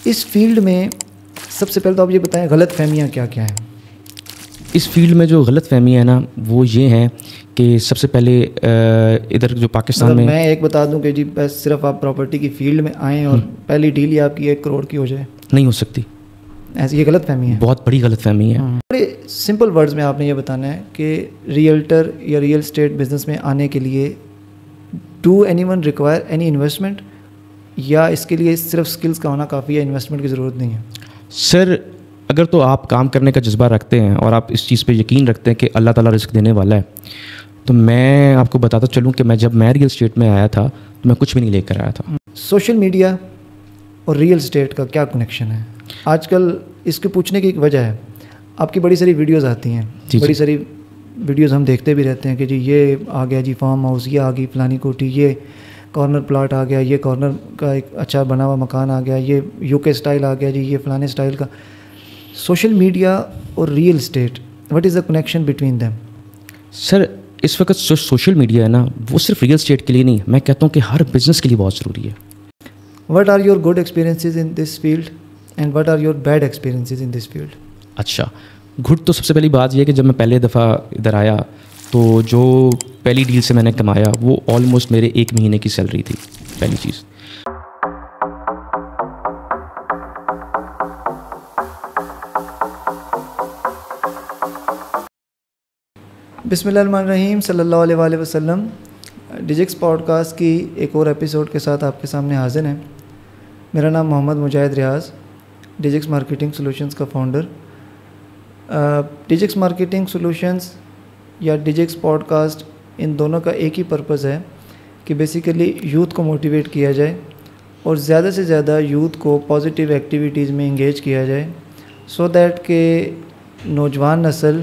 اس field میں سب سے پہلے تو آپ یہ بتائیں غلط فہمیاں کیا کیا ہیں؟ اس فیلڈ میں جو غلط فہمیاں ہیں نا وہ یہ ہیں کہ سب سے پہلے ادھر جو پاکستان میں ایک بتا دوں کہ جی بس صرف آپ پراپرٹی کی فیلڈ میں آئیں اور پہلی ڈیل ہی آپ کی 1 کروڑ کی ہو جائے، نہیں ہو سکتی. ایسی یہ غلط فہمی ہے، بہت بڑی غلط فہمی ہے. بڑے سمپل ورڈز میں آپ نے یہ بتانا ہے کہ ریئلٹر یا ریئل اسٹیٹ بزنس میں آنے کے لیے do any one require any investment, یا اس کے لیے صرف سکلز کا ہونا کافی ہے، انویسٹمنٹ کی ضرورت نہیں ہے؟ سر اگر تو آپ کام کرنے کا جذبہ رکھتے ہیں اور آپ اس چیز پہ یقین رکھتے ہیں کہ اللہ تعالیٰ رزق دینے والا ہے، تو میں آپ کو بتاتا چلوں کہ جب میں ریئل اسٹیٹ میں آیا تھا تو میں کچھ بھی نہیں لے کر آیا تھا. سوشل میڈیا اور ریئل اسٹیٹ کا کیا کنیکشن ہے؟ آج کل اس کے پوچھنے کی ایک وجہ ہے، آپ کی بڑی ساری ویڈیوز آتی ہیں، بڑی ساری ویڈیوز ہم دیکھتے بھی رہتے ہیں کہ جی یہ آ گیا جی فارم ہاؤس، یہ آ گئی فلانی کوٹھی، یہ کارنر پلاٹ آ گیا، یہ کارنر کا ایک اچھا بنا ہوا مکان آ گیا، یہ یو کے اسٹائل آ گیا جی، یہ فلانے اسٹائل کا. سوشل میڈیا اور real estate, what is the connection between them? Sir اس وقت جو سوشل میڈیا ہے نا وہ صرف ریئل اسٹیٹ کے لیے نہیں، میں کہتا ہوں کہ ہر بزنس کے لیے بہت ضروری ہے. What are your good experiences in this field and what are your bad experiences in this field? اچھا، گڈ تو سب سے پہلی بات یہ ہے کہ جب میں پہلے دفعہ ادھر آیا تو جو پہلی ڈیل سے میں نے کمایا وہ آلموسٹ میرے 1 مہینے کی سیلری تھی. پہلی چیز. بسم اللہ الرحمن الرحیم، صلی اللہ علیہ وآلہ وسلم. ڈیجکس پوڈ کاسٹ کی ایک اور ایپیسوڈ کے ساتھ آپ کے سامنے حاضر ہیں. میرا نام محمد مجاہد ریاض، ڈیجکس مارکیٹنگ سولوشنز کا فاؤنڈر. ڈیجکس مارکیٹنگ سولوشنز یا ڈیجکس پوڈ کاسٹ، ان دونوں کا ایک ہی پرپز ہے کہ بیسیکلی یوتھ کو موٹیویٹ کیا جائے اور زیادہ سے زیادہ یوتھ کو پازیٹیو ایکٹیویٹیز میں انگیج کیا جائے، سو دیٹ کہ نوجوان نسل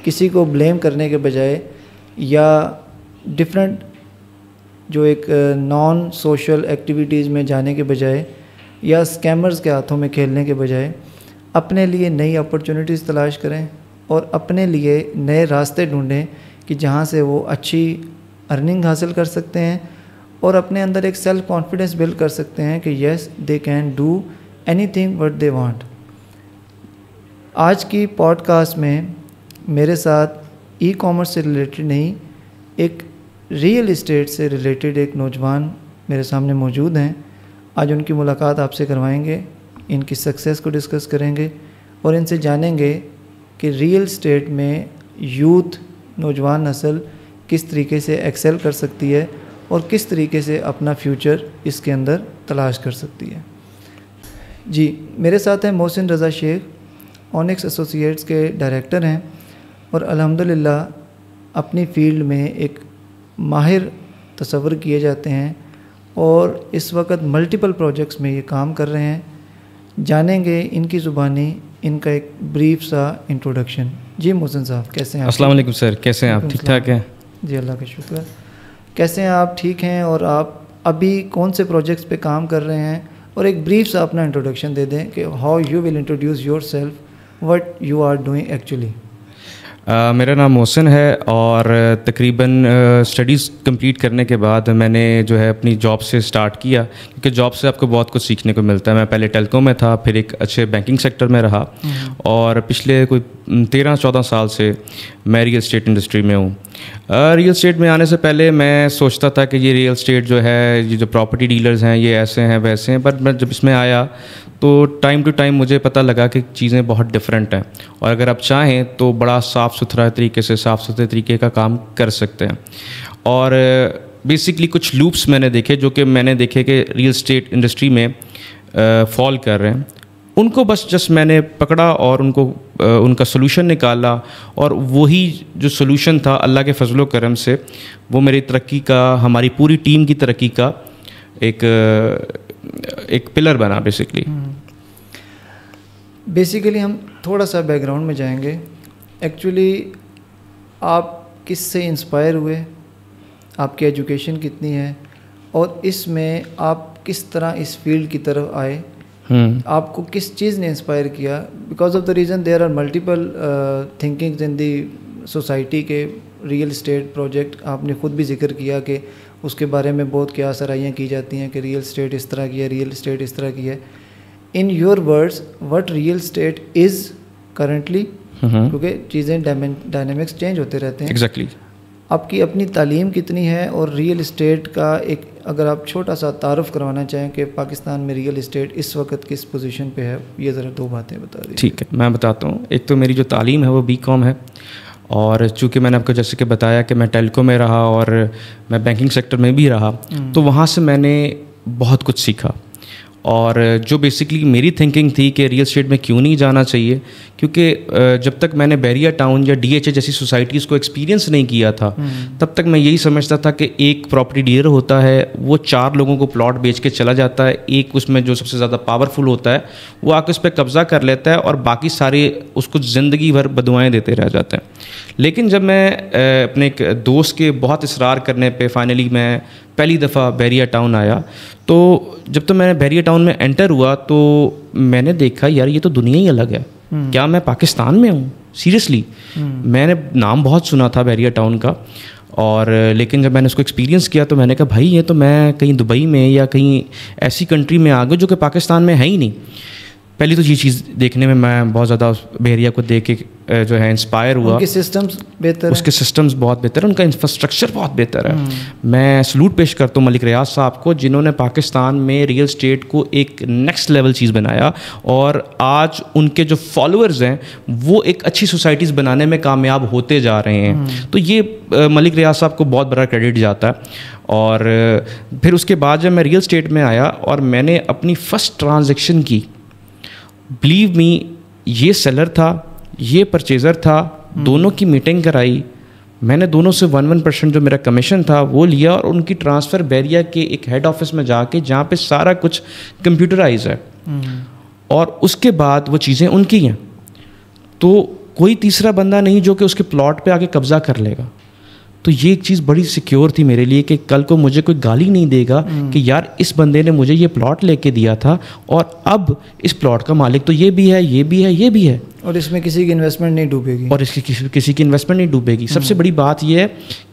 کسی کو بلیم کرنے کے بجائے یا ڈفرینٹ جو ایک نان سوشل ایکٹیویٹیز میں جانے کے بجائے یا اسکیمرز کے ہاتھوں میں کھیلنے کے بجائے اپنے لیے نئی اپرچونیٹیز تلاش کریں اور اپنے لیے نئے راستے ڈھونڈیں کہ جہاں سے وہ اچھی ارننگ حاصل کر سکتے ہیں اور اپنے اندر ایک سیلف کانفیڈنس بلڈ کر سکتے ہیں کہ yes they can do anything what they want. آج کی پوڈ کاسٹ میں میرے ساتھ ای کامرس سے ریلیٹڈ نہیں، ایک ریئل اسٹیٹ سے ریلیٹڈ ایک نوجوان میرے سامنے موجود ہیں. آج ان کی ملاقات آپ سے کروائیں گے، ان کی سکسیس کو ڈسکس کریں گے اور ان سے جانیں گے کہ ریئل اسٹیٹ میں یوتھ، نوجوان نسل کس طریقے سے ایکسل کر سکتی ہے اور کس طریقے سے اپنا فیوچر اس کے اندر تلاش کر سکتی ہے. جی میرے ساتھ ہیں محسن رضا شیخ، اونکس ایسوسیٹس کے ڈائریکٹر ہیں اور الحمدللہ اپنی فیلڈ میں ایک ماہر تصور کیے جاتے ہیں اور اس وقت ملٹیپل پروجیکٹس میں یہ کام کر رہے ہیں. جانیں گے ان کی زبانی ان کا ایک بریف سا انٹروڈکشن. جی محسن صاحب کیسے ہیں آپ؟ السلام علیکم سر، کیسے ہیں آپ؟ ٹھیک ٹھاک ہیں؟ جی اللہ کا شکر. کیسے ہیں آپ؟ ٹھیک ہیں. اور آپ ابھی کون سے پروجیکٹس پہ کام کر رہے ہیں اور ایک بریف سا اپنا انٹروڈکشن دے دیں کہ how you will introduce yourself, what you are doing actually. میرا نام محسن ہے اور تقریباً اسٹڈیز کمپلیٹ کرنے کے بعد میں نے جو ہے اپنی جاب سے سٹارٹ کیا، کیونکہ جاب سے آپ کو بہت کچھ سیکھنے کو ملتا ہے. میں پہلے ٹیلکو میں تھا، پھر ایک اچھے بینکنگ سیکٹر میں رہا اور پچھلے کوئی 13-14 سال سے میں ریئل اسٹیٹ انڈسٹری میں ہوں. ریئل اسٹیٹ میں آنے سے پہلے میں سوچتا تھا کہ یہ ریئل اسٹیٹ جو ہے، یہ جو پراپرٹی ڈیلرز ہیں یہ ایسے ہیں ویسے ہیں، بٹ میں جب اس میں آیا تو ٹائم ٹو ٹائم مجھے پتہ لگا کہ چیزیں بہت ڈفرینٹ ہیں اور اگر آپ چاہیں تو بڑا صاف ستھرے طریقے کا کام کر سکتے ہیں. اور بیسکلی کچھ لوپس میں نے دیکھے کہ ریئل اسٹیٹ انڈسٹری میں فال کر رہے ہیں. ان کو جسٹ میں نے پکڑا اور ان کا سلوشن نکالا اور وہی جو سلوشن تھا اللہ کے فضل و کرم سے وہ میری ترقی کا، ہماری پوری ٹیم کی ترقی کا ایک پلر بنا. بیسیکلی ہم تھوڑا سا بیک گراؤنڈ میں جائیں گے. ایکچولی آپ کس سے انسپائر ہوئے، آپ کی ایجوکیشن کتنی ہے اور اس میں آپ کس طرح اس فیلڈ کی طرف آئے، آپ کو کس چیز نے انسپائر کیا؟ Because of the reason there are multiple thinkings in the society کے ریئل اسٹیٹ پروجیکٹ. آپ نے خود بھی ذکر کیا کہ اس کے بارے میں بہت کیا سرائیاں کی جاتی ہیں کہ ریئل اسٹیٹ اس طرح کی ہے، ریئل اسٹیٹ اس طرح کی ہے. In your words what real state is currently, کیونکہ چیزیں ڈائنامکس چینج ہوتے رہتے ہیں. ایگزیکٹلی. آپ کی اپنی تعلیم کتنی ہے, اور ریئل اسٹیٹ کا ایک اگر آپ چھوٹا سا تعارف کروانا چاہیں کہ پاکستان میں ریئل اسٹیٹ اس وقت کس پوزیشن پہ ہے, یہ ذرا 2 باتیں بتا دیجیے. ٹھیک ہے, میں بتاتا ہوں. ایک تو میری جو تعلیم ہے وہ BCom ہے, اور چونکہ میں نے آپ کو جیسے کہ بتایا کہ میں ٹیلکو میں رہا اور میں بینکنگ سیکٹر میں بھی رہا, تو وہاں سے میں نے بہت کچھ سیکھا. اور جو بیسکلی میری تھنکنگ تھی کہ ریئل اسٹیٹ میں کیوں نہیں جانا چاہیے, کیونکہ جب تک میں نے بیریا ٹاؤن یا DHA جیسی سوسائٹیز کو ایکسپیرینس نہیں کیا تھا, تب تک میں یہی سمجھتا تھا کہ ایک پراپرٹی ڈیلر ہوتا ہے, وہ 4 لوگوں کو پلاٹ بیچ کے چلا جاتا ہے, ایک اس میں جو سب سے زیادہ پاورفل ہوتا ہے وہ آ کے اس پہ قبضہ کر لیتا ہے, اور باقی سارے اس کو زندگی بھر بدوائیں دیتے رہ جاتے ہیں. لیکن جب میں اپنے ایک دوست کے بہت اصرار کرنے پہ فائنلی میں پہلی دفعہ بیریا ٹاؤن آیا, تو جب تو میں نے بیریا ٹاؤن میں انٹر ہوا تو میں نے دیکھا یار یہ تو دنیا ہی الگ ہے. کیا میں پاکستان میں ہوں؟ سیریسلی. میں نے نام بہت سنا تھا بیریا ٹاؤن کا, اور لیکن جب میں نے اس کو ایکسپیرینس کیا تو میں نے کہا بھائی یہ تو میں کہیں دبئی میں یا کہیں ایسی کنٹری میں آ گیا جو کہ پاکستان میں ہے ہی نہیں. پہلی تو یہ چیز دیکھنے میں بہت زیادہ بیریا کو دیکھ کے جو ہے انسپائر ہوا. ان کے سسٹمز بہتر, اس کے سسٹمز بہت بہتر ہیں, ان کا انفراسٹرکچر بہت بہتر ہے. میں سلوٹ پیش کرتا ہوں ملک ریاض صاحب کو, جنہوں نے پاکستان میں ریئل اسٹیٹ کو ایک نیکسٹ لیول چیز بنایا, اور آج ان کے جو فالوورز ہیں وہ ایک اچھی سوسائٹیز بنانے میں کامیاب ہوتے جا رہے ہیں. تو یہ ملک ریاض صاحب کو بہت بڑا کریڈٹ جاتا ہے. اور پھر اس کے بعد جب میں ریئل اسٹیٹ میں آیا اور میں نے اپنی فرسٹ ٹرانزیکشن کی, بلیو می یہ سیلر تھا یہ پرچیزر تھا, دونوں کی میٹنگ کرائی, میں نے دونوں سے 1% جو میرا کمیشن تھا وہ لیا, اور ان کی ٹرانسفر بیریا کے ایک ہیڈ آفس میں جا کے جہاں پہ سارا کچھ کمپیوٹرائز ہے, اور اس کے بعد وہ چیزیں ان کی ہیں. تو کوئی تیسرا بندہ نہیں جو کہ اس کے پلاٹ پہ آ کے قبضہ کر لے گا. تو یہ ایک چیز بڑی سیکیور تھی میرے لیے کہ کل کو مجھے کوئی گالی نہیں دے گا کہ یار اس بندے نے مجھے یہ پلاٹ لے کے دیا تھا, اور اب اس پلاٹ کا مالک تو یہ بھی ہے یہ بھی ہے یہ بھی ہے, اور اس میں کسی کی انویسٹمنٹ نہیں ڈوبے گی, اور اس کی کسی کی انویسٹمنٹ نہیں ڈوبے گی. سب سے بڑی بات یہ ہے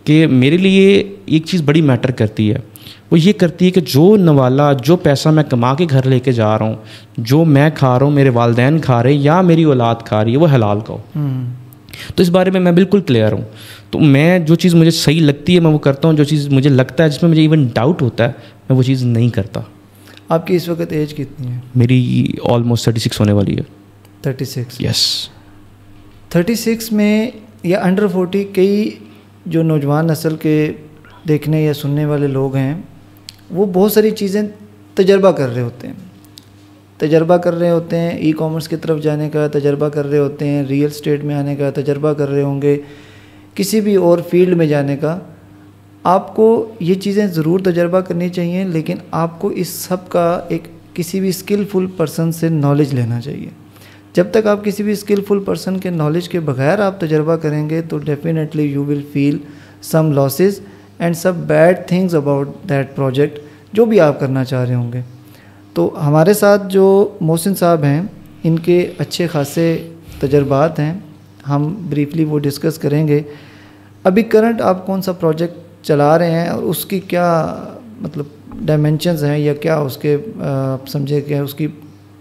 کہ میرے لیے ایک چیز بڑی میٹر کرتی ہے, وہ یہ کرتی ہے کہ جو نوالا جو پیسہ میں کما کے گھر لے کے جا رہا ہوں, جو میں کھا رہا ہوں, میرے والدین کھا رہے ہیں یا میری اولاد کھا رہی ہے, وہ حلال کا ہو. تو اس بارے میں بالکل کلیئر ہوں. تو میں جو چیز مجھے صحیح لگتی ہے میں وہ کرتا ہوں, جو چیز مجھے لگتا ہے جس میں مجھے ایون ڈاؤٹ ہوتا ہے میں وہ چیز نہیں کرتا. آپ کی اس وقت ایج کتنی ہے؟ میری آلموسٹ 36 ہونے والی ہے. 36؟ یس. 36 میں یا انڈر 40 کئی جو نوجوان نسل کے دیکھنے یا سننے والے لوگ ہیں وہ بہت ساری چیزیں تجربہ کر رہے ہوتے ہیں. ای کامرس کی طرف جانے کا تجربہ کر رہے ہوتے ہیں, ریئل اسٹیٹ میں آنے کا تجربہ کر رہے ہوں گے, کسی بھی اور فیلڈ میں جانے کا. آپ کو یہ چیزیں ضرور تجربہ کرنی چاہیے, لیکن آپ کو اس سب کا ایک کسی بھی اسکلفل پرسن سے نالج لینا چاہیے. جب تک آپ کسی بھی اسکلفل پرسن کے نالج کے بغیر آپ تجربہ کریں گے تو definitely you will feel some losses and some bad things about that project جو بھی آپ کرنا چاہ رہے ہوں گے. تو ہمارے ساتھ جو محسن صاحب ہیں ان کے اچھے خاصے تجربات ہیں, ہم بریفلی وہ ڈسکس کریں گے. ابھی کرنٹ آپ کون سا پروجیکٹ چلا رہے ہیں اور اس کی کیا مطلب ڈائمینشنز ہیں یا کیا اس کے سمجھے کہ اس کی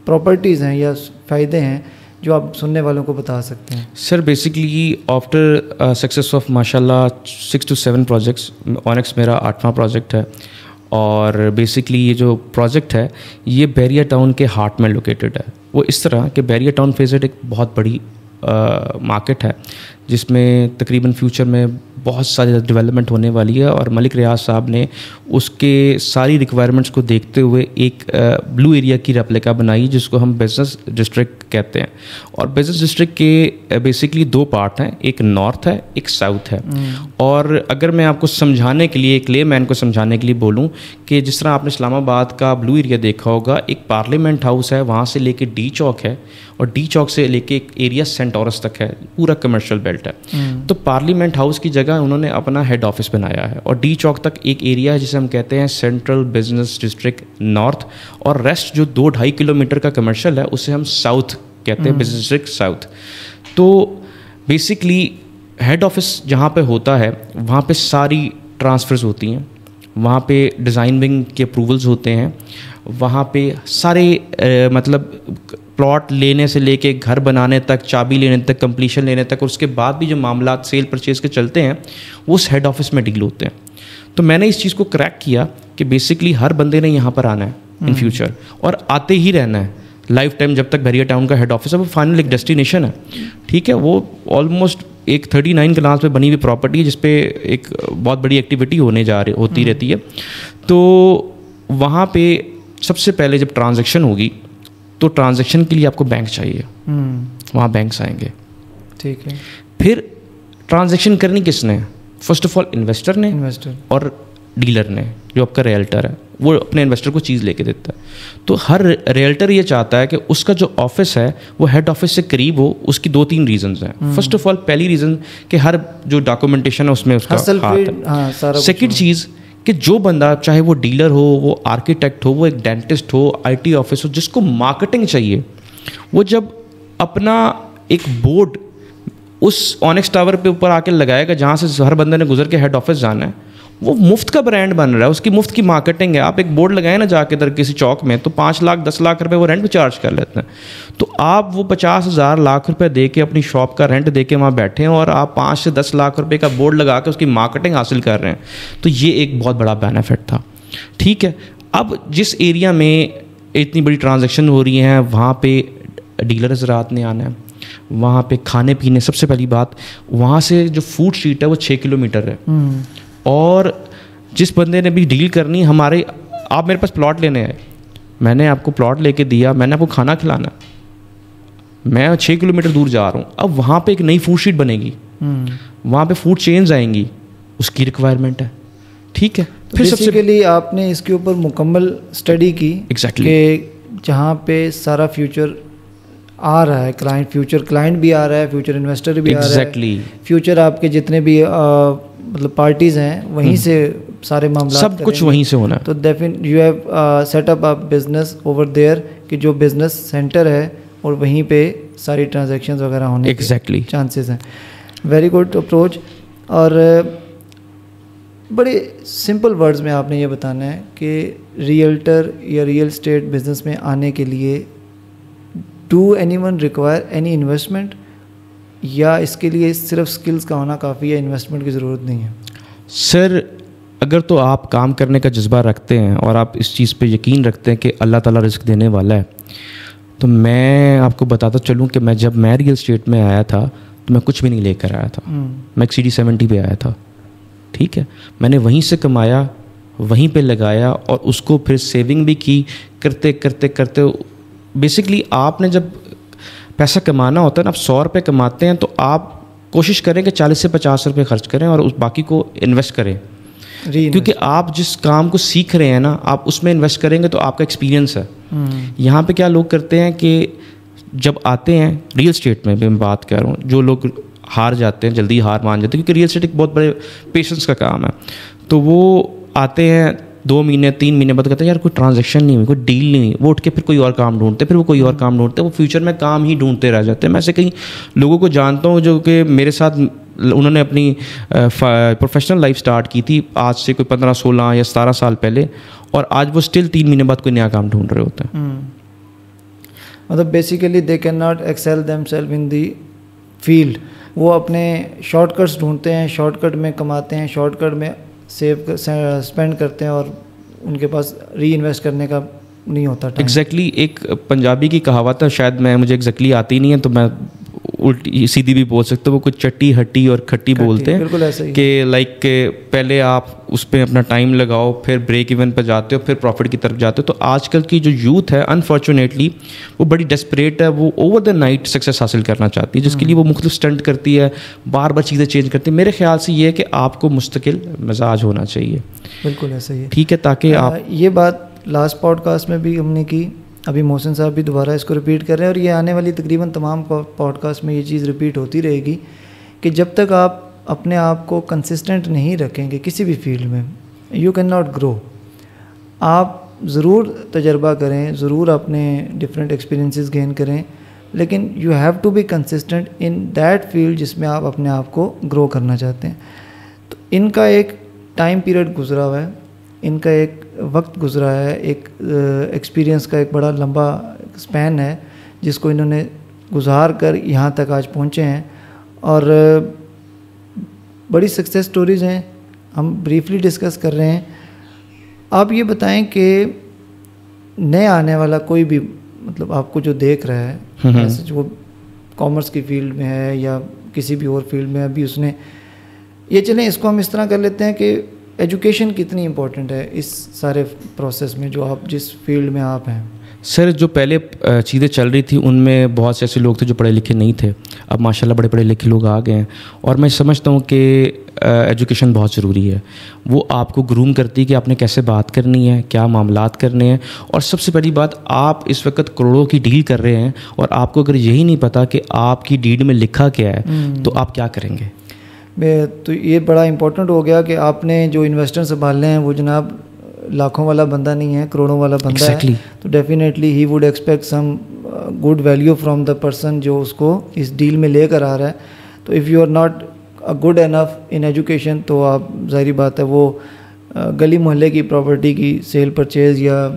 پراپرٹیز ہیں یا فائدے ہیں جو آپ سننے والوں کو بتا سکتے ہیں؟ Sir basically after success of ماشاء اللہ 6 to 7 پروجیکٹس, اونیکس میرا 8واں پروجیکٹ ہے. اور بیسکلی یہ جو پروجیکٹ ہے یہ بیریا ٹاؤن کے ہارٹ میں لوکیٹڈ ہے. وہ اس طرح کہ بیریا ٹاؤن فیزڈ ایک بہت بڑی مارکیٹ ہے جس میں تقریباً فیوچر میں بہت ساری ڈیولپمنٹ ہونے والی ہے, اور ملک ریاض صاحب نے اس کے ساری ریکوائرمنٹس کو دیکھتے ہوئے ایک بلو ایریا کی ریپلیکا بنائی جس کو ہم بزنس ڈسٹرکٹ کہتے ہیں. اور بزنس ڈسٹرکٹ کے بیسکلی 2 پارٹ ہیں, ایک نارتھ ہے ایک ساؤتھ ہے. اور اگر میں آپ کو سمجھانے کے لیے ایک لے مین کو سمجھانے کے لیے بولوں کہ جس طرح آپ نے اسلام آباد کا بلو ایریا دیکھا ہوگا, ایک پارلیمنٹ ہاؤس ہے, وہاں سے لے کے ڈی چوک ہے, اور ڈی چوک سے لے کے ایک ایریا سینٹورس تک ہے, پورا کمرشل بیلٹ ہے. تو پارلیمنٹ ہاؤس کی جگہ انہوں نے اپنا ہیڈ آفس بنایا ہے, اور ڈی چوک تک ایک ایریا ہے جسے ہم کہتے ہیں سینٹرل بزنس ڈسٹرکٹ نارتھ, اور ریسٹ جو 2-2.5 کلومیٹر کا کمرشل ہے اسے ہم ساؤتھ کہتے ہیں, بزنس ڈسٹرکٹ ساؤتھ. تو بیسکلی ہیڈ آفس جہاں پہ ہوتا ہے وہاں پہ ساری ٹرانسفرز ہوتی ہیں, وہاں پہ ڈیزائن ونگ کے اپروولز ہوتے ہیں, وہاں پہ سارے مطلب پلاٹ لینے سے لے کے گھر بنانے تک, چابی لینے تک, کمپلیشن لینے تک, اور اس کے بعد بھی جو معاملات سیل پرچیز کے چلتے ہیں وہ اس ہیڈ آفس میں ڈیل ہوتے ہیں. تو میں نے اس چیز کو کریک کیا کہ بیسکلی ہر بندے نے یہاں پر آنا ہے ان فیوچر, اور آتے ہی رہنا ہے لائف ٹائم جب تک بحریہ ٹاؤن کا ہیڈ آفس ہے. وہ فائنل ایک ڈیسٹینیشن ہے, ٹھیک ہے. وہ آلموسٹ ایک 39 کنالز پہ بنی ہوئی پراپرٹی ہے جس پہ ایک بہت بڑی ایکٹیویٹی ہوتی رہتی ہے. تو وہاں پہ سب سے پہلے جب ٹرانزیکشن ہوگی تو ٹرانزیکشن کے لیے آپ کو بینک چاہیے, وہاں بینکس آئیں گے, ٹھیک ہے. پھر ٹرانزیکشن کرنی کس نے؟ فرسٹ آف آل انویسٹر نے اور ڈیلر نے, جو آپ کا ریئلٹر ہے وہ اپنے انویسٹر کو چیز لے کے دیتا ہے. تو ہر ریئلٹر یہ چاہتا ہے کہ اس کا جو آفس ہے وہ ہیڈ آفس سے قریب ہو. اس کی 2-3 ریزنز ہیں. فرسٹ آف آل پہلی ریزن کہ ہر جو ڈاکومنٹیشن ہے اس میں اس کا ہاتھ ہے. سیکنڈ چیز کہ جو بندہ چاہے وہ ڈیلر ہو, وہ آرکیٹیکٹ ہو, وہ ایک ڈینٹسٹ ہو, آئی ٹی آفس ہو, جس کو مارکیٹنگ چاہیے, وہ جب اپنا ایک بورڈ اس آنیکس ٹاور پہ اوپر آ کے لگائے گا جہاں سے ہر بندے نے گزر کے ہیڈ آفس جانا ہے, وہ مفت کا برانڈ بن رہا ہے, اس کی مفت کی مارکیٹنگ ہے. آپ ایک بورڈ لگائیں نا جا کے ادھر کسی چوک میں, تو 5 لاکھ 10 لاکھ روپے وہ رینٹ بھی چارج کر لیتے ہیں. تو آپ وہ 50,000 لاکھ روپے دے کے اپنی شاپ کا رینٹ دے کے وہاں بیٹھے ہیں, اور آپ 5 سے 10 لاکھ روپے کا بورڈ لگا کے اس کی مارکیٹنگ حاصل کر رہے ہیں. تو یہ ایک بہت بڑا بینیفٹ تھا, ٹھیک ہے. اب جس ایریا میں اتنی بڑی ٹرانزیکشن ہو رہی ہیں وہاں پہ ڈیلر حضرات نے آنا ہے, وہاں پہ کھانے پینے. سب سے پہلی بات, وہاں سے جو فوڈ اسٹریٹ ہے وہ 6 کلومیٹر ہے, اور جس بندے نے بھی ڈیل کرنی ہمارے, آپ میرے پاس پلاٹ لینے آئے, میں نے آپ کو پلاٹ لے کے دیا, میں نے آپ کو کھانا کھلانا, میں 6 کلومیٹر دور جا رہا ہوں. اب وہاں پہ ایک نئی فوڈ اسٹریٹ بنے گی, وہاں پہ فوڈ چینز آئیں گی, اس کی ریکوائرمنٹ ہے, ٹھیک ہے. پھر بیسیکلی آپ نے اس کے اوپر مکمل اسٹڈی کی کہ جہاں پہ سارا فیوچر آ رہا ہے, فیوچر کلائنٹ بھی آ رہا ہے, فیوچر انویسٹر بھی آ رہا ہے, فیوچر آپ کے جتنے بھی مطلب پارٹیز ہیں وہیں سے سارے معاملات, سب کچھ وہیں سے ہونا ہے. تو you have set up business over there, کہ جو بزنس سینٹر ہے اور وہیں پہ ساری ٹرانزیکشنز وغیرہ ہونے کے چانسز ہیں. Very good approach. اور بڑے سمپل ورڈز میں آپ نے یہ بتانا ہے کہ ریئلٹر یا ریئل اسٹیٹ بزنس میں آنے کے لیے do any one require any investment, یا اس کے لیے صرف سکلز کا ہونا کافی ہے, انویسٹمنٹ کی ضرورت نہیں ہے؟ سر اگر تو آپ کام کرنے کا جذبہ رکھتے ہیں اور آپ اس چیز پہ یقین رکھتے ہیں کہ اللہ تعالیٰ رزق دینے والا ہے, تو میں آپ کو بتاتا چلوں کہ جب میں ریئل اسٹیٹ میں آیا تھا تو میں کچھ بھی نہیں لے کر آیا تھا. میں ایک CD70 پہ آیا تھا, ٹھیک ہے. میں نے وہیں سے کمایا, وہیں پہ لگایا, اور اس کو پھر سیونگ بھی کی. کرتے کرتے کرتے بیسکلی آپ نے جب پیسہ کمانا ہوتا ہے نا, آپ 100 روپے کماتے ہیں تو آپ کوشش کریں کہ 40 سے 50 روپے خرچ کریں اور اس باقی کو انویسٹ کریں, کیونکہ آپ جس کام کو سیکھ رہے ہیں نا, آپ اس میں انویسٹ کریں گے تو آپ کا ایکسپیرینس ہے. یہاں پہ کیا لوگ کرتے ہیں کہ جب آتے ہیں ریئل اسٹیٹ میں بات کر رہا ہوں, جو لوگ ہار جاتے ہیں, جلدی ہار مان جاتے ہیں, کیونکہ ریئل اسٹیٹ ایک بہت بڑے پیشنس کا کام ہے. تو وہ آتے ہیں 2 مہینے 3 مہینے بعد کہتے ہیں یار کوئی ٹرانزیکشن نہیں ہوئی, کوئی ڈیل نہیں ہوئی, وہ اٹھ کے پھر کوئی اور کام ڈھونڈتے, پھر وہ کوئی اور کام ڈھونڈتے, وہ فیوچر میں کام ہی ڈھونڈتے رہ جاتے ہیں. میں ایسے کئی لوگوں کو جانتا ہوں جو کہ میرے ساتھ انہوں نے اپنی پروفیشنل لائف سٹارٹ کی تھی آج سے کوئی 15-16 یا 17 سال پہلے, اور آج وہ اسٹل 3 مہینے بعد کوئی نیا کام ڈھونڈ رہے ہوتے ہیں. مطلب basically they can not axial them self in the field. وہ اپنے شارٹ کٹس ڈھونڈتے ہیں, شارٹ کٹ میں کماتے ہیں, شارٹ کٹ میں اسپینڈ کرتے ہیں, اور ان کے پاس ری انویسٹ کرنے کا نہیں ہوتا. ایگزیکٹلی ایک پنجابی کی کہاوت ہے, شاید مجھے ایگزیکٹلی آتی نہیں ہے تو میں الٹی سیدھی بھی بول سکتے, وہ کچھ چٹی ہٹی اور کھٹی بولتے ہیں. بالکل ایسا ہی کہ لائک کہ پہلے آپ اس پہ اپنا ٹائم لگاؤ, پھر بریک ایون پہ جاتے ہو, پھر پروفٹ کی طرف جاتے ہو. تو آج کل کی جو یوتھ ہے انفارچونیٹلی وہ بڑی ڈیسپریٹ ہے, وہ اوور دا نائٹ سکسیس حاصل کرنا چاہتی ہے, جس کے لیے وہ مختلف اسٹنٹ کرتی ہے, بار بار چیزیں چینج کرتی ہے. میرے خیال سے یہ ہے کہ آپ کو مستقل مزاج ہونا چاہیے. بالکل ایسا ہی ہے, ٹھیک ہے, تاکہ آپ یہ بات لاسٹ پوڈ کاسٹ میں بھی ہم نے کی, ابھی محسن صاحب بھی دوبارہ اس کو ریپیٹ کر رہے ہیں, اور یہ آنے والی تقریباً تمام پوڈ کاسٹ میں یہ چیز ریپیٹ ہوتی رہے گی کہ جب تک آپ اپنے آپ کو کنسسٹنٹ نہیں رکھیں گے کسی بھی فیلڈ میں, یو کین ناٹ گرو. آپ ضرور تجربہ کریں, ضرور اپنے ڈفرینٹ ایکسپیرینسز گین کریں, لیکن you have to be consistent in that field جس میں آپ اپنے آپ کو گرو کرنا چاہتے ہیں. تو ان کا ایک ٹائم پیریڈ گزرا ہوا ہے, ان کا ایک وقت گزرا ہے, ایک ایکسپیرینس کا ایک بڑا لمبا اسپین ہے جس کو انہوں نے گزار کر یہاں تک آج پہنچے ہیں, اور بڑی سکسیس سٹوریز ہیں, ہم بریفلی ڈسکس کر رہے ہیں. آپ یہ بتائیں کہ نیا آنے والا کوئی بھی, مطلب آپ کو جو دیکھ رہا ہے, جو کامرس کی فیلڈ میں ہے یا کسی بھی اور فیلڈ میں, ابھی اس نے یہ, چلیں اس کو ہم اس طرح کر لیتے ہیں کہ ایجوکیشن کتنی امپورٹنٹ ہے اس سارے پروسیس میں, جو آپ جس فیلڈ میں آپ ہیں؟ سر جو پہلے چیزیں چل رہی تھیں ان میں بہت سے ایسے لوگ تھے جو پڑھے لکھے نہیں تھے. اب ماشاءاللہ بڑے پڑھے لکھے لوگ آ گئے ہیں, اور میں سمجھتا ہوں کہ ایجوکیشن بہت ضروری ہے. وہ آپ کو گروم کرتی ہے کہ آپ نے کیسے بات کرنی ہے, کیا معاملات کرنے ہیں. اور سب سے پہلی بات, آپ اس وقت کروڑوں کی ڈیل کر رہے ہیں, اور آپ کو اگر یہی نہیں پتا کہ آپ کی ڈیل میں لکھا کیا ہے تو آپ کیا کریں گے؟ تو یہ بڑا امپورٹنٹ ہو گیا کہ آپ نے جو انویسٹر سنبھالنے ہیں وہ جناب لاکھوں والا بندہ نہیں ہے, کروڑوں والا بندہ ہے. تو definitely he would expect some good value from the person جو اس کو اس ڈیل میں لے کر آ رہا ہے. تو if you are not good enough in education, تو آپ ظاہری بات ہے وہ گلی محلے کی پراپرٹی کی سیل پرچیز یا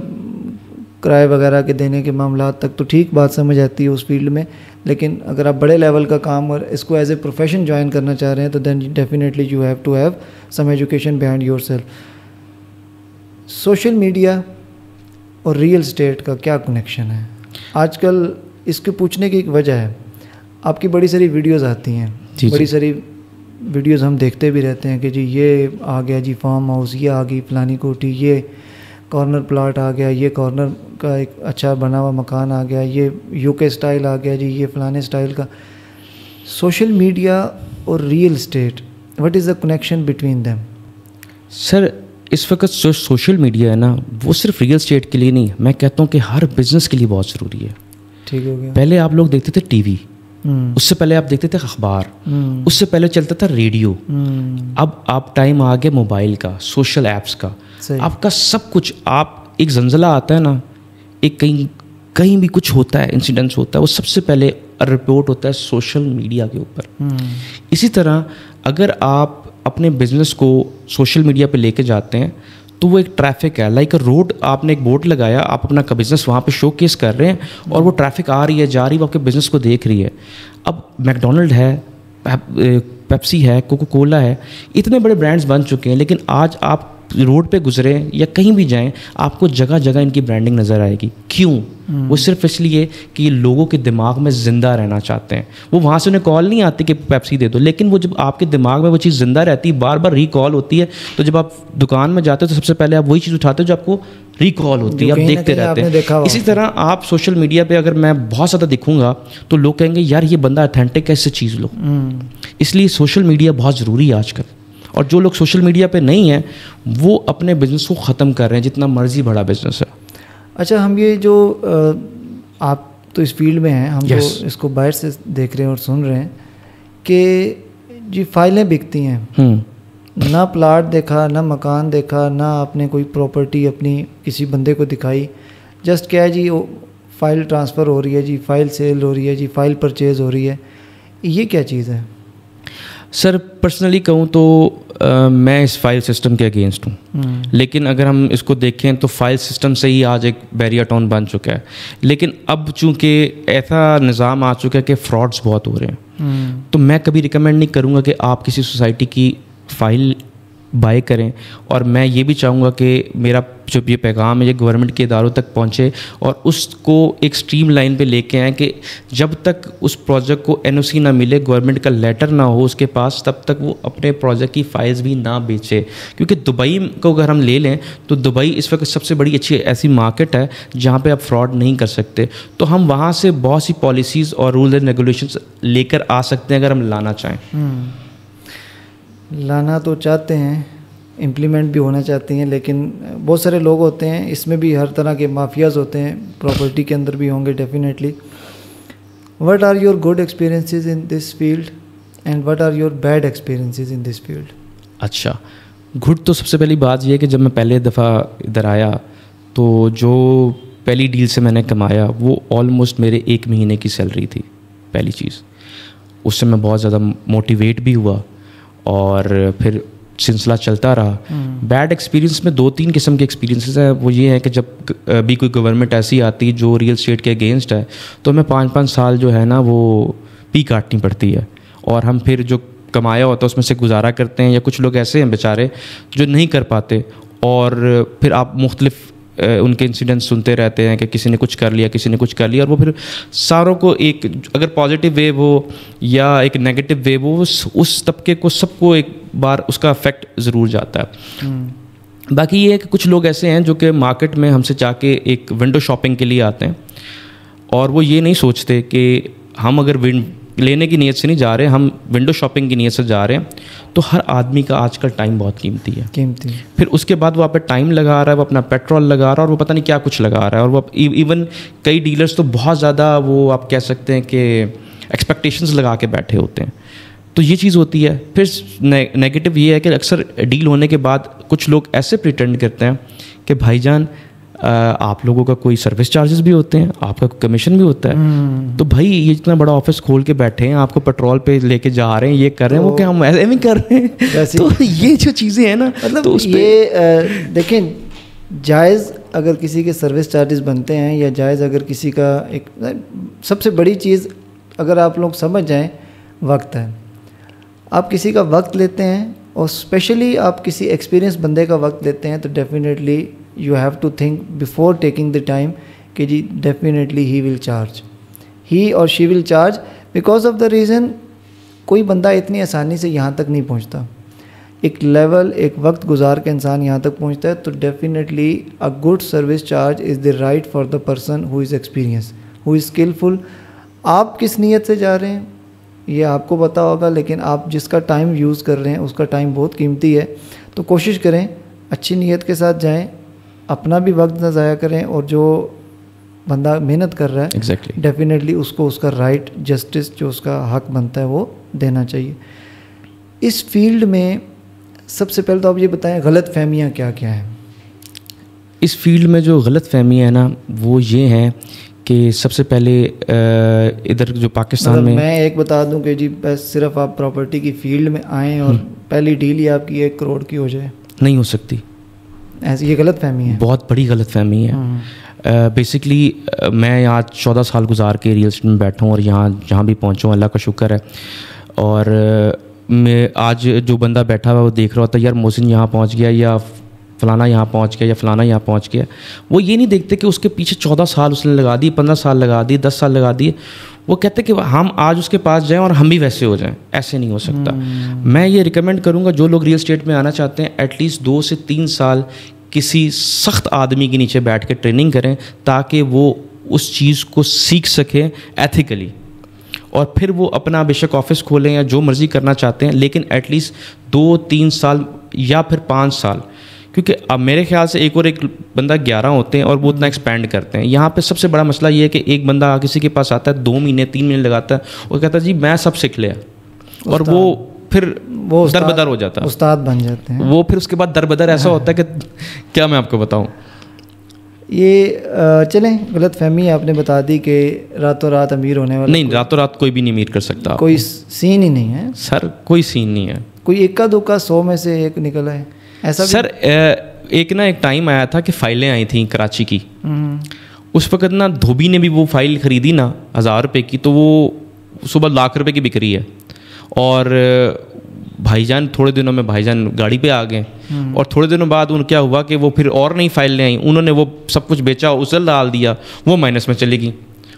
کرائے وغیرہ کے دینے کے معاملات تک تو ٹھیک بات سمجھ آتی ہے اس فیلڈ میں, لیکن اگر آپ بڑے لیول کا کام اور اس کو ایز اے پروفیشن جوائن کرنا چاہ رہے ہیں تو then definitely you have to have some education behind yourself. Social media اور ریئل اسٹیٹ کا کیا کنیکشن ہے آج کل؟ اس کے پوچھنے کی ایک وجہ ہے, آپ کی بڑی ساری ویڈیوز آتی ہیں, بڑی ساری ویڈیوز ہم دیکھتے بھی رہتے ہیں کہ جی یہ آ گیا, جی فارم ہاؤس یہ آ گئی, فلانی کوٹھی, یہ کارنر پلاٹ آ گیا, یہ کارنر کا ایک اچھا بنا ہوا مکان آ گیا, یہ یو کے اسٹائل آ گیا, جی یہ فلانے اسٹائل کا. سوشل میڈیا اور real estate, what is the connection between them? Sir اس وقت جو سوشل میڈیا ہے نا, وہ صرف ریئل اسٹیٹ کے لیے نہیں, میں کہتا ہوں کہ ہر بزنس کے لیے بہت ضروری ہے. ٹھیک ہو گیا. پہلے آپ لوگ دیکھتے تھے ٹی وی, اس سے پہلے آپ دیکھتے تھے اخبار, اس سے پہلے چلتا تھا ریڈیو. اب آپ ٹائم آ گیا موبائل کا, سوشل ایپس کا, آپ کا سب کچھ. آپ ایک زلزلہ آتا ہے نا, ایک کہیں بھی کچھ ہوتا ہے, انسیڈنس ہوتا ہے, وہ سب سے پہلے رپورٹ ہوتا ہے سوشل میڈیا کے اوپر. اسی طرح اگر آپ اپنے بزنس کو سوشل میڈیا پہ لے کے جاتے ہیں تو وہ ایک ٹریفک ہے, لائک اے روڈ. آپ نے ایک بورڈ لگایا, آپ اپنا بزنس وہاں پہ شو کیس کر رہے ہیں, اور وہ ٹریفک آ رہی ہے, جا رہی ہے, وہ آپ کے بزنس کو دیکھ رہی ہے. اب میکڈونلڈ ہے, پیپسی ہے, کوکو کولا ہے, اتنے بڑے برانڈز بن چکے ہیں, لیکن آج آپ روڈ پہ گزرے یا کہیں بھی جائیں, آپ کو جگہ جگہ ان کی برانڈنگ نظر آئے گی. کیوں؟ وہ صرف اس لیے کہ یہ لوگوں کے دماغ میں زندہ رہنا چاہتے ہیں. وہ وہاں سے انہیں کال نہیں آتی کہ پیپسی دے دو, لیکن وہ جب آپ کے دماغ میں وہ چیز زندہ رہتی ہے, بار بار ریکال ہوتی ہے, تو جب آپ دکان میں جاتے ہو تو سب سے پہلے آپ وہی چیز اٹھاتے ہو جو آپ کو ریکال ہوتی ہے, آپ دیکھتے رہتے ہیں. اسی طرح آپ سوشل میڈیا پہ اگر میں بہت زیادہ دکھوں گا تو لوگ کہیں گے یار یہ بندہ اتھینٹک ہے, اس سے چیز لو. اس لیے سوشل میڈیا بہت ضروری ہے آج کل. اور جو لوگ سوشل میڈیا پہ نہیں ہیں وہ اپنے بزنس کو ختم کر رہے ہیں, جتنا مرضی بڑا بزنس ہے. اچھا, ہم یہ جو آپ تو اس فیلڈ میں ہیں, ہم جو اس کو باہر سے دیکھ رہے ہیں اور سن رہے ہیں کہ جی فائلیں بکتی ہیں, نہ پلاٹ دیکھا, نہ مکان دیکھا, نہ آپ نے کوئی پراپرٹی اپنی کسی بندے کو دکھائی, جسٹ کیا ہے جی فائل ٹرانسفر ہو رہی ہے, جی فائل سیل ہو رہی ہے, جی فائل پرچیز ہو رہی ہے. یہ کیا چیز ہے؟ سر پرسنلی کہوں تو میں اس فائل سسٹم کے اگینسٹ ہوں, لیکن اگر ہم اس کو دیکھیں تو فائل سسٹم سے ہی آج ایک بیریا ٹاؤن بن چکا ہے. لیکن اب چونکہ ایسا نظام آ چکا ہے کہ فراڈس بہت ہو رہے ہیں, تو میں کبھی ریکمینڈ نہیں کروں گا کہ آپ کسی سوسائٹی کی فائل بائی کریں. اور میں یہ بھی چاہوں گا کہ میرا جو یہ پیغام ہے یہ گورنمنٹ کے اداروں تک پہنچے, اور اس کو ایک اسٹریم لائن پہ لے کے آئیں کہ جب تک اس پروجیکٹ کو این او سی نہ ملے, گورنمنٹ کا لیٹر نہ ہو اس کے پاس, تب تک وہ اپنے پروجیکٹ کی فائلز بھی نہ بیچے. کیونکہ دبئی کو اگر ہم لے لیں تو دبئی اس وقت سب سے بڑی اچھی ایسی مارکیٹ ہے جہاں پہ آپ فراڈ نہیں کر سکتے. تو ہم وہاں سے بہت سی پالیسیز اور رولز اینڈ ریگولیشنز لے کر آ سکتے ہیں اگر ہم لانا چاہیں. لانا تو چاہتے ہیں, امپلیمنٹ بھی ہونا چاہتی ہیں, لیکن بہت سارے لوگ ہوتے ہیں, اس میں بھی ہر طرح کے مافیاز ہوتے ہیں, پراپرٹی کے اندر بھی ہوں گے definitely. What are your good experiences in this field and what are your bad experiences in this field? اچھا, گڈ تو سب سے پہلی بات یہ ہے کہ جب میں پہلے دفعہ ادھر آیا تو جو پہلی ڈیل سے میں نے کمایا وہ آلموسٹ میرے 1 مہینے کی سیلری تھی. پہلی چیز, اس سے میں بہت زیادہ موٹیویٹ بھی ہوا, اور پھر سلسلہ چلتا رہا. بیڈ ایکسپیرینس میں 2-3 قسم کے ایکسپیرینسز ہیں. وہ یہ ہے کہ جب بھی کوئی گورنمنٹ ایسی آتی جو ریئل اسٹیٹ کے اگینسٹ ہے تو ہمیں 5-5 سال جو ہے نا وہ پی کاٹنی پڑتی ہے, اور ہم پھر جو کمایا ہوتا ہے اس میں سے گزارا کرتے ہیں. یا کچھ لوگ ایسے ہیں بیچارے جو نہیں کر پاتے, اور پھر آپ مختلف ان کے انسیڈنٹ سنتے رہتے ہیں کہ کسی نے کچھ کر لیا, کسی نے کچھ کر لیا, اور وہ پھر ساروں کو ایک اگر پازیٹیو ویو ہو یا ایک نیگیٹو ویو ہو, اس طبقے کو سب کو ایک بار اس کا افیکٹ ضرور جاتا ہے. باقی یہ ہے کہ کچھ لوگ ایسے ہیں جو کہ مارکیٹ میں ہم سے چاہ کے ایک ونڈو شاپنگ کے لیے آتے ہیں, اور وہ یہ نہیں سوچتے کہ ہم اگر لینے کی نیت سے نہیں جا رہے, ہم ونڈو شاپنگ کی نیت سے جا رہے ہیں. تو ہر آدمی کا آج کل ٹائم بہت قیمتی ہے. پھر اس کے بعد وہ آپ پہ ٹائم لگا رہا ہے, وہ اپنا پیٹرول لگا رہا ہے, اور وہ پتہ نہیں کیا کچھ لگا رہا ہے. اور وہ ایون کئی ڈیلرز تو بہت زیادہ وہ آپ کہہ سکتے ہیں کہ ایکسپیکٹیشنز لگا کے بیٹھے ہوتے ہیں. تو یہ چیز ہوتی ہے. پھر نیگیٹو یہ ہے کہ اکثر ڈیل ہونے کے بعد کچھ لوگ ایسے پریٹینڈ کرتے ہیں کہ بھائی جان آپ لوگوں کا کوئی سروس چارجز بھی ہوتے ہیں, آپ کا کمیشن بھی ہوتا ہے. تو بھائی یہ اتنا بڑا آفس کھول کے بیٹھے ہیں, آپ کو پیٹرول پہ لے کے جا رہے ہیں, یہ کر رہے ہیں, وہ کہ ہم ایسے بھی کر رہے ہیں. تو یہ جو چیزیں ہیں نا, مطلب یہ دیکھیں, جائز اگر کسی کے سروس چارجز بنتے ہیں, یا جائز اگر کسی کا ایک سب سے بڑی چیز اگر آپ لوگ سمجھ جائیں وقت ہے. آپ کسی کا وقت لیتے ہیں, اور اسپیشلی آپ کسی ایکسپیرئنس بندے کا وقت لیتے ہیں, تو definitely you have to think before taking the time کہ جی definitely he will charge, he اور she will charge, because of the reason کوئی بندہ اتنی آسانی سے یہاں تک نہیں پہنچتا. ایک لیول, ایک وقت گزار کے انسان یہاں تک پہنچتا ہے. تو definitely a good service charge is the right for the person who is experience, who is skilful. آپ کس نیت سے جا رہے ہیں یہ آپ کو پتا ہوگا, لیکن آپ جس کا ٹائم یوز کر رہے ہیں اس کا ٹائم بہت قیمتی ہے. تو کوشش کریں اچھی نیت کے ساتھ جائیں, اپنا بھی وقت نہ ضائع کریں, اور جو بندہ محنت کر رہا ہے ڈیفینیٹلی اس کو اس کا رائٹ جسٹس جو اس کا حق بنتا ہے وہ دینا چاہیے. اس فیلڈ میں سب سے پہلے تو آپ یہ بتائیں غلط فہمیاں کیا کیا ہیں؟ اس فیلڈ میں جو غلط فہمیاں ہیں نا وہ یہ ہیں کہ سب سے پہلے ادھر جو پاکستان میں ایک بتا دوں کہ جی بس صرف آپ پراپرٹی کی فیلڈ میں آئیں اور پہلی ڈیل ہی آپ کی 1 کروڑ کی ہو جائے, نہیں ہو سکتی. ایسی یہ غلط فہمی ہے, بہت بڑی غلط فہمی ہے. بیسکلی میں یہاں 14 سال گزار کے ریئل اسٹیٹ میں بیٹھا ہوں, اور یہاں جہاں بھی پہنچا ہوں اللہ کا شکر ہے. اور میں آج جو بندہ بیٹھا ہوا وہ دیکھ رہا ہوتا ہے یار محسن یہاں پہنچ گیا, یا فلانا یہاں پہنچ گیا, یا فلانا یہاں پہنچ گیا. وہ یہ نہیں دیکھتے کہ اس کے پیچھے 14 سال اس نے لگا دی, 15 سال لگا دی, 10 سال لگا دیے. وہ کہتے کہ ہم آج اس کے پاس جائیں اور ہم بھی ویسے ہو جائیں. ایسے نہیں ہو سکتا. میں یہ ریکمینڈ کروں گا جو لوگ ریئل اسٹیٹ میں آنا چاہتے ہیں ایٹ لیسٹ 2 سے 3 سال کسی سخت آدمی کے نیچے بیٹھ کے ٹریننگ کریں, تاکہ وہ اس چیز کو سیکھ سکیں ایتھیکلی, اور پھر وہ اپنا بے شک آفس کھولیں یا جو مرضی کرنا چاہتے ہیں, لیکن ایٹ لیسٹ 2-3 سال یا پھر 5 سال. کیونکہ اب میرے خیال سے ایک بندہ 11 ہوتے ہیں اور وہ اتنا ایکسپینڈ کرتے ہیں. یہاں پہ سب سے بڑا مسئلہ یہ ہے کہ ایک بندہ کسی کے پاس آتا ہے 2 مہینے 3 مہینے لگاتا ہے, وہ کہتا ہے جی میں سب سیکھ لیا, اور وہ پھر در بدر ہو جاتا ہے, استاد بن جاتے ہیں. وہ پھر اس کے بعد در بدر ایسا ہوتا ہے کہ کیا میں آپ کو بتاؤں. یہ چلیں غلط فہمی آپ نے بتا دی کہ راتوں رات امیر ہونے والا نہیں, راتوں رات کوئی بھی نہیں امیر کر سکتا. کوئی سین ہی نہیں ہے سر, کوئی سین نہیں ہے. کوئی 1 100 میں سے ایک نکلا ہے ایسا سر. ایک ٹائم آیا تھا کہ فائلیں آئی تھیں کراچی کی. اس وقت نا دھوبی نے بھی وہ فائل خریدی نا 1000 روپے کی, تو وہ صبح 1 لاکھ روپے کی بک رہی ہے. اور بھائی جان تھوڑے دنوں میں بھائی جان گاڑی پہ آ گئے, اور تھوڑے دنوں بعد ان کیا ہوا کہ وہ پھر اور نئی فائل لے آئیں, انہوں نے وہ سب کچھ بیچا, اسل ڈال دیا, وہ مائنس میں چلے گی.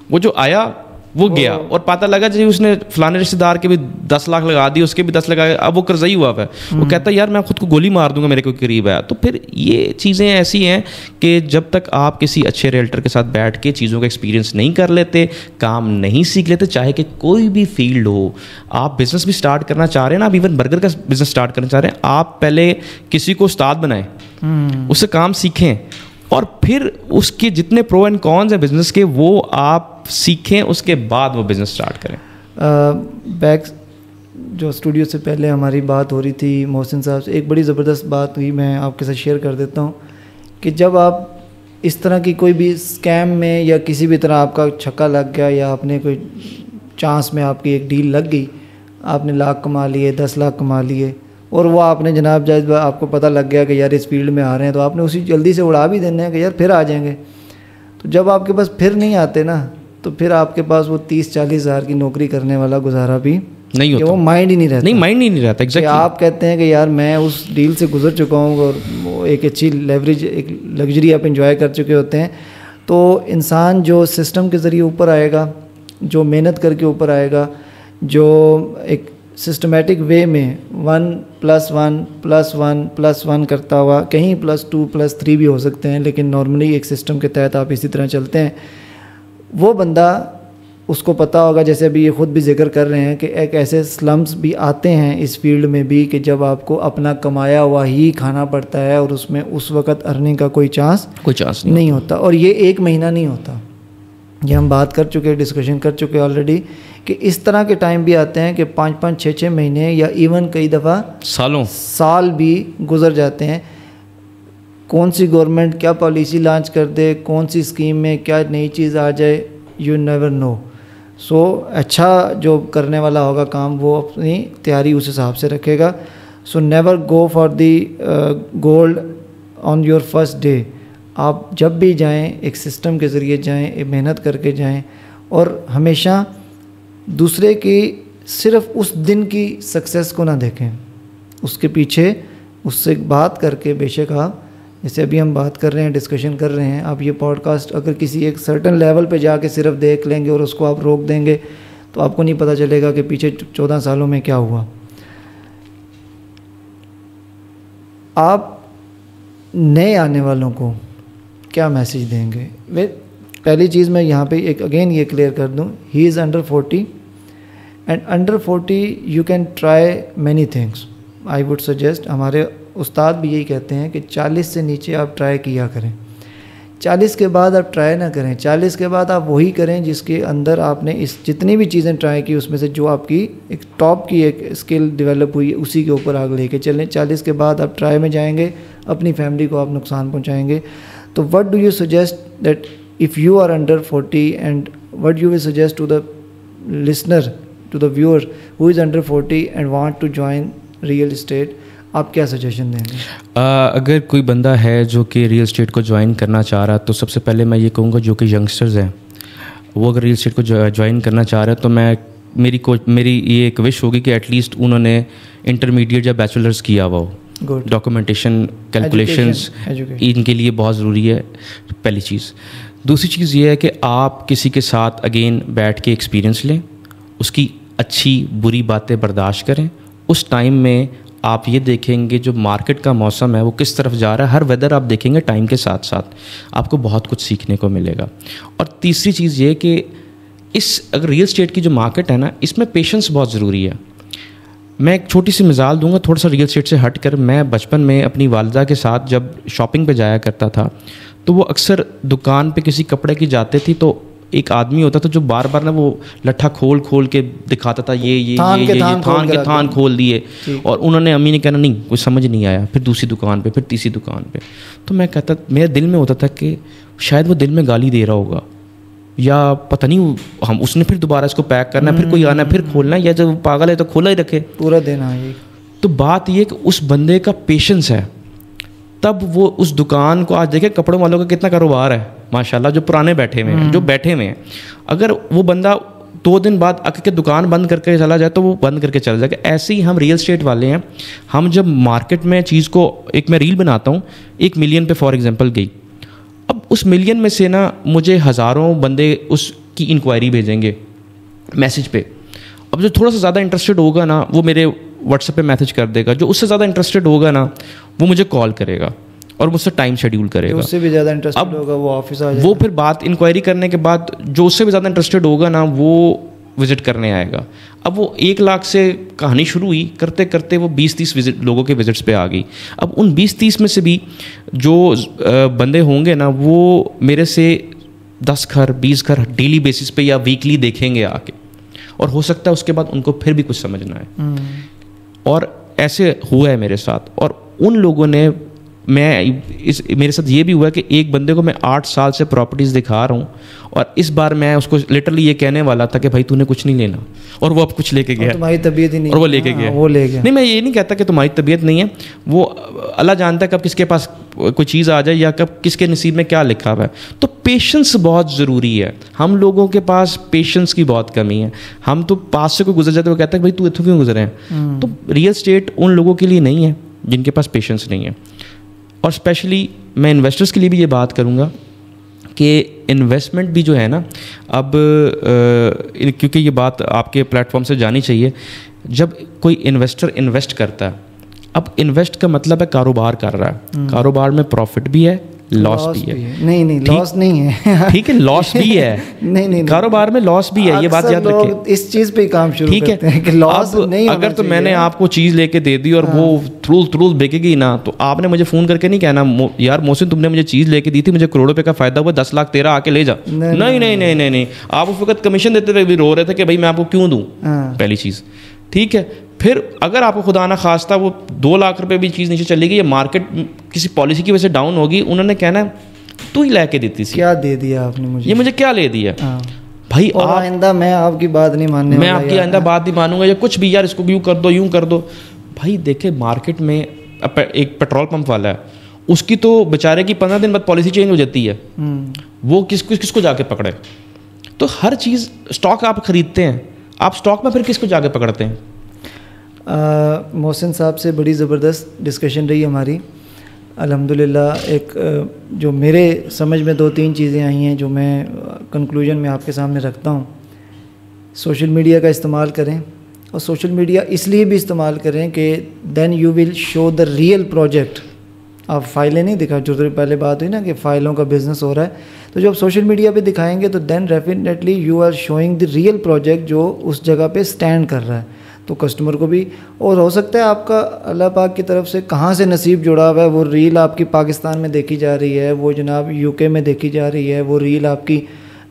وہ جو آیا وہ گیا, اور پتہ لگا جی اس نے فلانے رشتے دار کے بھی 10 لاکھ لگا دی, اس کے بھی 10 لگا, اب وہ قرضئی ہوا ہے. وہ کہتا ہے یار میں خود کو گولی مار دوں گا میرے کو قریب ہے. تو پھر یہ چیزیں ایسی ہیں کہ جب تک آپ کسی اچھے ریلٹر کے ساتھ بیٹھ کے چیزوں کا ایکسپیرینس نہیں کر لیتے, کام نہیں سیکھ لیتے, چاہے کہ کوئی بھی فیلڈ ہو. آپ بزنس بھی اسٹارٹ کرنا چاہ رہے ہیں نا, آپ ایون برگر کا بزنس اسٹارٹ کرنا چاہ رہے ہیں, آپ پہلے کسی کو استاد بنائیں, اس سے کام سیکھیں, اور پھر اس کے جتنے پرو اینڈ کونز ہیں بزنس کے وہ آپ سیکھیں, اس کے بعد وہ بزنس اسٹارٹ کریں. بیک جو اسٹوڈیو سے پہلے ہماری بات ہو رہی تھی محسن صاحب سے, ایک بڑی زبردست بات ہوئی, میں آپ کے ساتھ شیئر کر دیتا ہوں کہ جب آپ اس طرح کی کوئی بھی اسکیم میں یا کسی بھی طرح آپ کا چھکا لگ گیا, یا آپ نے کوئی چانس میں آپ کی ایک ڈیل لگ گئی, آپ نے 1 لاکھ کما لیے, 10 لاکھ کما لیے, اور وہ آپ نے جناب جائز آپ کو پتہ لگ گیا کہ یار اس فیلڈ میں آ رہے ہیں تو آپ نے اسی جلدی سے اڑا بھی دینا ہے کہ یار پھر آ جائیں گے. تو جب آپ کے پاس پھر نہیں آتے نا تو پھر آپ کے پاس وہ 30-40 ہزار کی نوکری کرنے والا گزارا بھی نہیں ہوتا, وہ مائنڈ ہی نہیں رہتا. نہیں مائنڈ ہی نہیں رہتا. کہ آپ کہتے ہیں کہ یار میں اس ڈیل سے گزر چکا ہوں اور ایک اچھی لیوریج ایک لگژری آپ انجوائے کر چکے ہوتے ہیں. تو انسان جو سسٹم کے ذریعے اوپر آئے گا, جو محنت کر کے اوپر آئے گا, جو ایک سسٹمیٹک وے میں 1+1+1+1 کرتا ہوا, کہیں +2+3 بھی ہو سکتے ہیں لیکن نارملی ایک سسٹم کے تحت آپ اسی طرح چلتے ہیں, وہ بندہ اس کو پتہ ہوگا. جیسے ابھی یہ خود بھی ذکر کر رہے ہیں کہ ایک ایسے سلمز بھی آتے ہیں اس فیلڈ میں بھی کہ جب آپ کو اپنا کمایا ہوا ہی کھانا پڑتا ہے اور اس میں اس وقت ارننگ کا کوئی چانس نہیں ہوتا. اور یہ 1 مہینہ نہیں ہوتا, یہ ہم بات کر چکے, ڈسکشن کر چکے آلریڈی کہ اس طرح کے ٹائم بھی آتے ہیں کہ 5-5 6-6 مہینے یا ایون کئی دفعہ سال بھی گزر جاتے ہیں. کون سی گورنمنٹ کیا پالیسی لانچ کر دے, کون سی اسکیم میں کیا نئی چیز آ جائے, یو نیور نو. سو اچھا جو کرنے والا ہوگا کام وہ اپنی تیاری اس حساب سے رکھے گا. So never go for the gold on your first day. آپ جب بھی جائیں ایک سسٹم کے ذریعے جائیں, محنت کر کے جائیں, اور ہمیشہ دوسرے کی صرف اس دن کی سکسیس کو نہ دیکھیں, اس کے پیچھے اس سے بات کر کے. بے شک آپ جیسے ابھی ہم بات کر رہے ہیں, ڈسکشن کر رہے ہیں, آپ یہ پوڈ کاسٹ اگر کسی ایک سرٹن لیول پہ جا کے صرف دیکھ لیں گے اور اس کو آپ روک دیں گے تو آپ کو نہیں پتہ چلے گا کہ پیچھے 14 سالوں میں کیا ہوا. آپ نئے آنے والوں کو کیا میسیج دیں گے؟ پہلی چیز میں یہاں پہ ایک اگین یہ کلیئر کر دوں, he is under 40 and under 40 you can try many things. I would suggest, ہمارے استاد بھی یہی کہتے ہیں کہ 40 سے نیچے آپ ٹرائی کیا کریں, 40 کے بعد آپ ٹرائی نہ کریں. 40 کے بعد آپ وہی کریں جس کے اندر آپ نے اس جتنی بھی چیزیں ٹرائی کی اس میں سے جو آپ کی ایک ٹاپ کی ایک اسکل ڈیولپ ہوئی ہے اسی کے اوپر آگ لے کے چلیں. 40 کے بعد آپ ٹرائی میں جائیں گے, اپنی فیملی کو آپ نقصان پہنچائیں گے. تو what do you suggest that if you are under 40 and what you will suggest to the listener, to the viewer who is under 40 and want to join real estate, آپ کیا سجیشن دیں گے؟ اگر کوئی بندہ ہے جو کہ ریئل اسٹیٹ کو جوائن کرنا چاہ رہا تو سب سے پہلے میں یہ کہوں گا جو کہ ینگسٹرز ہیں وہ اگر ریئل اسٹیٹ کو جوائن کرنا چاہ رہے ہیں تو میری یہ ایک وش ہوگی کہ ایٹ لیسٹ انہوں نے انٹرمیڈیٹ یا بیچلرز کیا ہوا ہو. ڈاکومنٹیشن کیلکولیشنز ان کے لیے بہت ضروری ہے, پہلی چیز. دوسری چیز یہ ہے کہ آپ کسی کے ساتھ اگین بیٹھ کے ایکسپیرئنس لیں, اس کی اچھی بری باتیں برداشت کریں. اس ٹائم میں آپ یہ دیکھیں گے جو مارکیٹ کا موسم ہے وہ کس طرف جا رہا ہے, ہر ویدر آپ دیکھیں گے ٹائم کے ساتھ ساتھ, آپ کو بہت کچھ سیکھنے کو ملے گا. اور تیسری چیز یہ کہ اگر ریئل اسٹیٹ کی جو مارکیٹ ہے نا اس میں پیشنس بہت ضروری ہے. میں ایک چھوٹی سی مثال دوں گا تھوڑا سا ریئل اسٹیٹ سے ہٹ کر. میں بچپن میں اپنی والدہ کے ساتھ جب شاپنگ پہ جایا کرتا تھا تو وہ اکثر دکان پہ کسی کپڑے کی جاتے تھی تو ایک آدمی ہوتا تھا جو بار بار نا وہ لٹھا کھول کے دکھاتا تھا, یہ تھان کھول دیے, اور انہوں نے امی نے کہنا نہیں کوئی سمجھ نہیں آیا, پھر دوسری دکان پہ, پھر تیسری دکان پہ. تو میں کہتا, میرے دل میں ہوتا تھا کہ شاید وہ دل میں گالی دے رہا ہوگا یا پتہ نہیں, اس نے پھر دوبارہ اس کو پیک کرنا, پھر کوئی آنا, پھر کھولنا, یا جب پاگل ہے تو کھولا ہی رکھے پورا دینا. تو بات یہ کہ اس بندے کا پیشنس ہے, تب وہ اس دکان کو, آج دیکھیں کپڑوں والوں کا کتنا کاروبار ہے ماشاءاللہ, جو پرانے بیٹھے ہوئے ہیں, جو بیٹھے ہوئے ہیں, اگر وہ بندہ 2 دن بعد آ کے دکان بند کر کے چلا جائے تو وہ بند کر کے چلا جائے گا. ایسے ہی ہم ریئل اسٹیٹ والے ہیں, ہم جب مارکیٹ میں چیز کو, ایک میں ریل بناتا ہوں 1 ملین پہ فار ایگزامپل گئی, اب اس ملین میں سے نا مجھے ہزاروں بندے اس کی انکوائری بھیجیں گے میسیج پہ. اب جو تھوڑا سا زیادہ انٹرسٹڈ ہوگا نا وہ میرے واٹس ایپ پہ میسیج کر دے گا, جو اس سے زیادہ انٹرسٹڈ ہوگا نا وہ مجھے کال کرے گا اور مجھ سے ٹائم شیڈیول کرے گا. اس سے بھی زیادہ انٹرسٹڈ ہوگا وہ آفس آ جائے گا, وہ پھر بات انکوائری کرنے کے بعد جو اس سے بھی زیادہ انٹرسٹڈ ہوگا نا وہ وزٹ کرنے آئے گا. اب وہ 1 لاکھ سے کہانی شروع ہوئی, کرتے کرتے وہ 20-30 لوگوں کے وزٹس پہ آ گئی. اب ان 20-30 میں سے بھی جو بندے ہوں گے نا وہ میرے سے 10 گھر 20 گھر ڈیلی بیسس پہ یا ویکلی دیکھیں گے آ کے, اور ہو سکتا ہے اس کے بعد ان کو پھر بھی کچھ سمجھنا ہے. اور ایسے ہوا ہے میرے ساتھ, اور ان لوگوں نے میرے ساتھ یہ بھی ہوا کہ ایک بندے کو میں 8 سال سے پراپرٹیز دکھا رہا ہوں اور اس بار میں اس کو لٹرلی یہ کہنے والا تھا کہ بھائی تو نے کچھ نہیں لینا, اور وہ اب کچھ لے کے گیا, تمہاری طبیعت ہی نہیں, اور وہ لے کے گیا, وہ لے گیا. نہیں, میں یہ نہیں کہتا کہ تمہاری طبیعت نہیں ہے, وہ اللہ جانتا ہے کب کس کے پاس کوئی چیز آ جائے یا کب کس کے نصیب میں کیا لکھا ہوا ہے. تو پیشنس بہت ضروری ہے. ہم لوگوں کے پاس پیشنس کی بہت کمی ہے. ہم تو پاس سے کوئی گزر جاتے وہ کہتا ہے بھائی تو اتوں کیوں گزرے ہیں. تو ریئل اسٹیٹ ان لوگوں کے لیے نہیں ہے جن کے پاس پیشنس نہیں ہے. اور اسپیشلی میں انویسٹرس کے لیے بھی یہ بات کروں گا کہ انویسٹمنٹ بھی جو ہے نا, اب کیونکہ یہ بات آپ کے پلیٹ فارم سے جانی چاہیے, جب کوئی انویسٹر انویسٹ کرتا ہے, اب انویسٹ کا مطلب ہے کاروبار کر رہا ہے, کاروبار میں پروفٹ بھی ہے, لاس بھی ہے. نہیں لاس نہیں ہے, ٹھیک ہے, لاس بھی ہے, نہیں کاروبار میں لاس بھی ہے, یہ بات یاد رکھیں. اس چیز پہ کام شروع کرتے ہیں کہ لاس نہیں. اگر تو میں نے آپ کو چیز لے کے دے دی اور وہ تھرول بکے گی نا, تو آپ نے مجھے فون کر کے نہیں کہنا یار محسن تم نے مجھے چیز لے کے دی تھی, مجھے کروڑوں روپے کا فائدہ ہوا, 10 لاکھ تیرا آ کے لے جا. نہیں, آپ اس وقت کمیشن دیتے ہوئے بھی رو رہے تھے کہ بھائی میں آپ کو کیوں دوں, پہلی چیز. ٹھیک ہے, پھر اگر آپ کو خدا نہ خواستہ وہ 2 لاکھ روپے بھی چیز نیچے چلے گی یا مارکیٹ کسی پالیسی کی وجہ سے ڈاؤن ہوگی, انہوں نے کہنا تو ہی لے کے دیتی تھی, کیا دے دیا آپ نے مجھے, یہ مجھے کیا لے دیا. بھائی آئندہ میں آپ کی بات نہیں ماننے والا, میں آپ کی آئندہ بات نہیں مانوں گا یا کچھ بھی, یار اس کو یوں کر دو. بھائی دیکھیں مارکیٹ میں ایک پیٹرول پمپ والا ہے, اس کی تو بیچارے کی 15 دن بعد پالیسی چینج ہو جاتی ہے, وہ کس کو جا کے پکڑے. تو ہر چیز اسٹاک آپ خریدتے ہیں, آپ اسٹاک میں پھر کس کو جا کے پکڑتے ہیں. محسن صاحب سے بڑی زبردست ڈسکشن رہی ہماری الحمدللہ. ایک جو میرے سمجھ میں 2-3 چیزیں آئی ہیں جو میں کنکلوژن میں آپ کے سامنے رکھتا ہوں. سوشل میڈیا کا استعمال کریں, اور سوشل میڈیا اس لیے بھی استعمال کریں کہ then you will show the real project. آپ فائلیں نہیں دکھا, جو پہلے بات ہوئی نا کہ فائلوں کا بزنس ہو رہا ہے, تو جو آپ سوشل میڈیا پہ دکھائیں گے تو then definitely you are showing the real project جو اس جگہ پہ اسٹینڈ کر رہا ہے. تو کسٹمر کو بھی, اور ہو سکتا ہے آپ کا اللہ پاک کی طرف سے کہاں سے نصیب جڑا ہوا ہے, وہ ریل آپ کی پاکستان میں دیکھی جا رہی ہے, وہ جناب UK میں دیکھی جا رہی ہے, وہ ریل آپ کی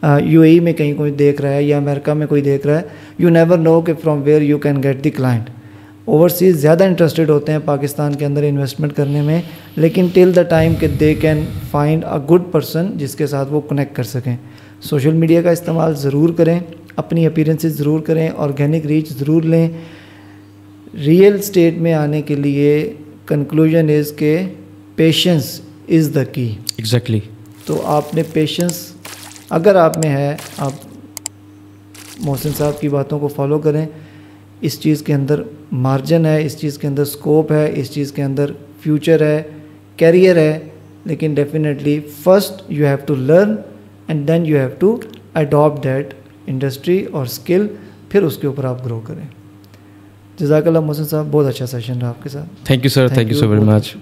UAE میں کہیں کوئی دیکھ رہا ہے یا امریکہ میں کوئی دیکھ رہا ہے. یو نیور نو کہ from where you can get the client. Overseas زیادہ انٹرسٹڈ ہوتے ہیں پاکستان کے اندر انویسٹمنٹ کرنے میں, لیکن ٹل دا ٹائم کہ they can find a good person جس کے ساتھ وہ کنیکٹ کر سکیں. سوشل میڈیا کا استعمال ضرور کریں, اپنی اپیرنسز ضرور کریں, آرگینک ریچ ضرور لیں. ریئل اسٹیٹ میں آنے کے لیے کنکلوژن از کہ پیشنس از دا کی. ایگزیکٹلی. تو آپ نے پیشنس اگر آپ میں ہے, آپ محسن صاحب کی باتوں کو فالو کریں. اس چیز کے اندر مارجن ہے, اس چیز کے اندر اسکوپ ہے, اس چیز کے اندر فیوچر ہے, کیریئر ہے, لیکن definitely first you have to learn and then you have to adapt that industry اور اسکل, پھر اس کے اوپر آپ گرو کریں. جزاک اللہ محسن صاحب, بہت اچھا سیشن رہا آپ کے ساتھ. Thank you sir, thank you so very much.